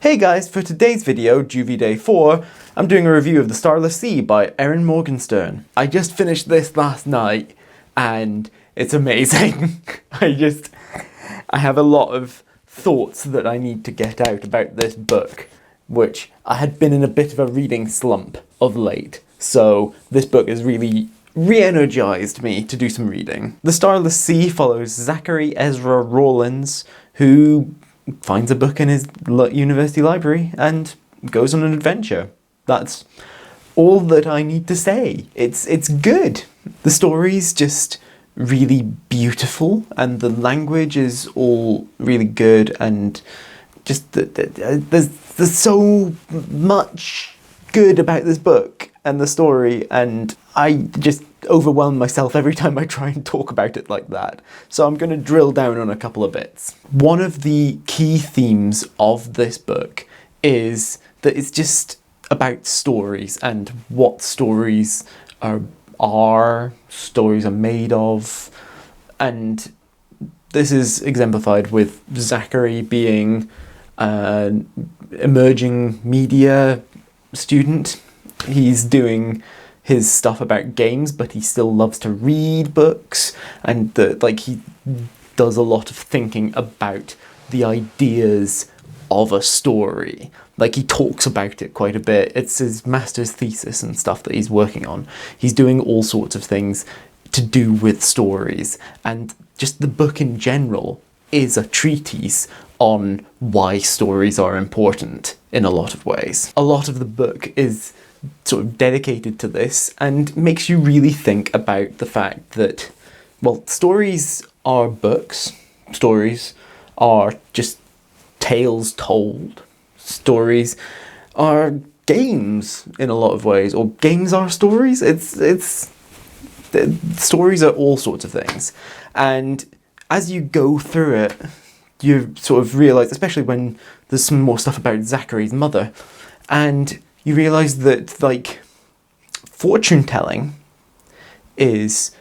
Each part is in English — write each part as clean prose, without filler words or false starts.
Hey guys, for today's video, JuV Day 4, I'm doing a review of The Starless Sea by Erin Morgenstern. I just finished this last night and it's amazing. I have a lot of thoughts that I need to get out about this book, which I had been in a bit of a reading slump of late. So this book has really re-energized me to do some reading. The Starless Sea follows Zachary Ezra Rawlins, who finds a book in his university library and goes on an adventure. That's all that I need to say. It's good. The story's just really beautiful and the language is all really good, and just there's so much good about this book and the story, and I just overwhelm myself every time I try and talk about it like that. So I'm going to drill down on a couple of bits. One of the key themes of this book is that it's just about stories and what stories are made of, and this is exemplified with Zachary being an emerging media student. He's doing his stuff about games, but he still loves to read books, and he does a lot of thinking about the ideas of a story. Like, he talks about it quite a bit. It's his master's thesis and stuff that he's working on. He's doing all sorts of things to do with stories, and just the book in general is a treatise on why stories are important in a lot of ways. A lot of the book is sort of dedicated to this and makes you really think about the fact that, well, stories are books. Stories are just tales told. Stories are games in a lot of ways, or games are stories. Stories are all sorts of things, and as you go through it, you sort of realise, especially when there's some more stuff about Zachary's mother, and you realise that, like, fortune telling is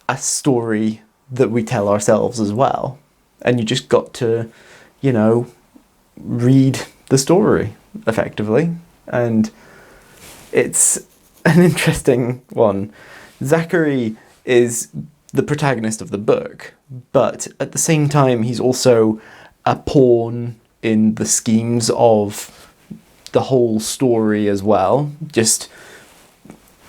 a story that we tell ourselves as well, and you just got to, read the story effectively, and it's an interesting one. Zachary is the protagonist of the book, but at the same time he's also a pawn in the schemes of the whole story as well. Just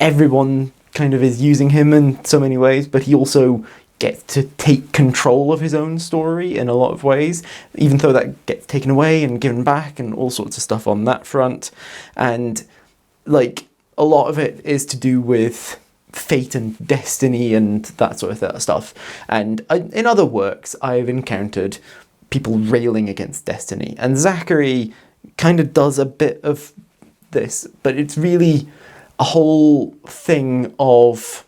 everyone kind of is using him in so many ways, but he also gets to take control of his own story in a lot of ways, even though that gets taken away and given back and all sorts of stuff on that front. And like, a lot of it is to do with fate and destiny and that sort of stuff. And in other works I've encountered people railing against destiny, and Zachary kind of does a bit of this, but it's really a whole thing of,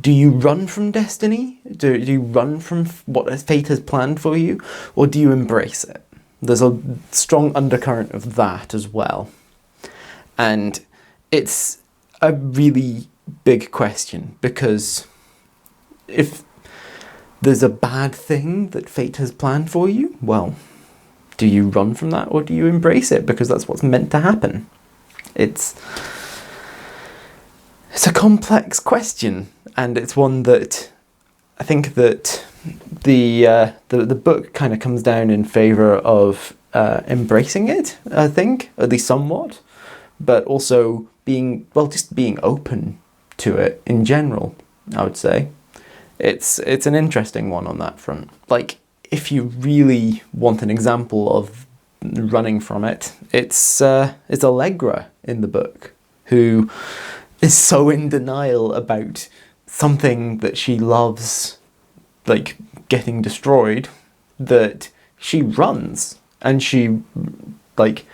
do you run from destiny? Do you run from what fate has planned for you? Or do you embrace it? There's a strong undercurrent of that as well. And it's a really big question, because if there's a bad thing that fate has planned for you, well, do you run from that or do you embrace it because that's what's meant to happen? It's a complex question, and it's one that I think that the book kind of comes down in favour of embracing it, I think, at least somewhat, but also being open to it in general, I would say. It's an interesting one on that front. Like, if you really want an example of running from it, it's Allegra in the book, who is so in denial about something that she loves, like, getting destroyed, that she runs, and she, like,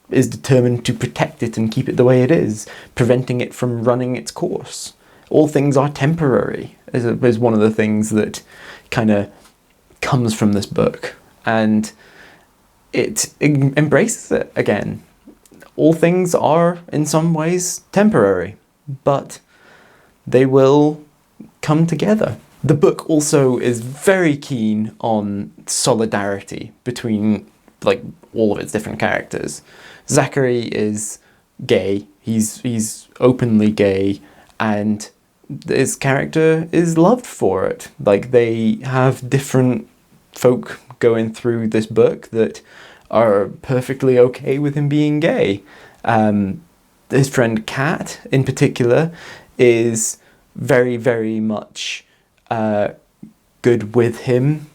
is determined to protect it and keep it the way it is, preventing it from running its course. All things are temporary is one of the things that kind of comes from this book, and it embraces it again. All things are in some ways temporary, but they will come together. The book also is very keen on solidarity between like all of its different characters. Zachary is gay. He's openly gay, and his character is loved for it. Like, they have different folk going through this book that are perfectly okay with him being gay. His friend Kat, in particular, is very, very much good with him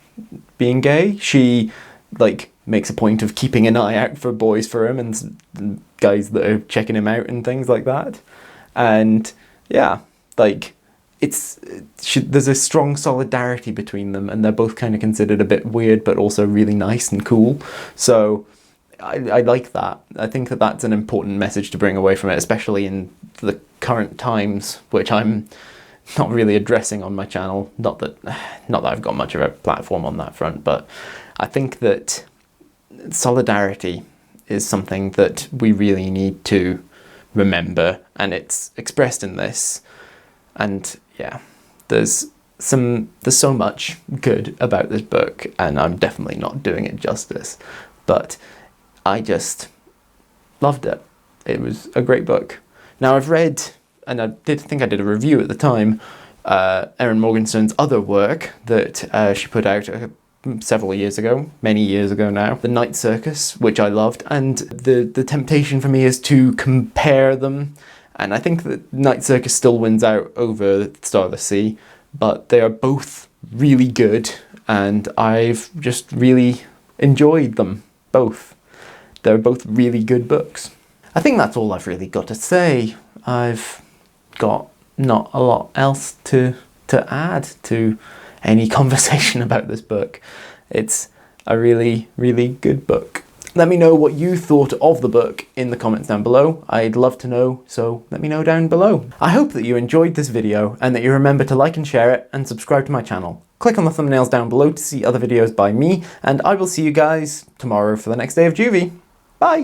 being gay. She, like, makes a point of keeping an eye out for boys for him and guys that are checking him out and things like that. And yeah, like, there's a strong solidarity between them, and they're both kind of considered a bit weird but also really nice and cool. So I like that. I think that that's an important message to bring away from it, especially in the current times, which I'm not really addressing on my channel. Not that I've got much of a platform on that front, but I think that solidarity is something that we really need to remember, and it's expressed in this. And yeah, there's so much good about this book, and I'm definitely not doing it justice, but I just loved it. It was a great book. Now, I've read, and I think I did a review at the time, Erin Morgenstern's other work that she put out several years ago, many years ago now, The Night Circus, which I loved, and the temptation for me is to compare them. And I think that Night Circus still wins out over Starless Sea, but they are both really good, and I've just really enjoyed them both. They're both really good books. I think that's all I've really got to say. I've got not a lot else to add to any conversation about this book. It's a really, really good book. Let me know what you thought of the book in the comments down below. I'd love to know, so let me know down below. I hope that you enjoyed this video and that you remember to like and share it and subscribe to my channel. Click on the thumbnails down below to see other videos by me, and I will see you guys tomorrow for the next day of JuV. Bye!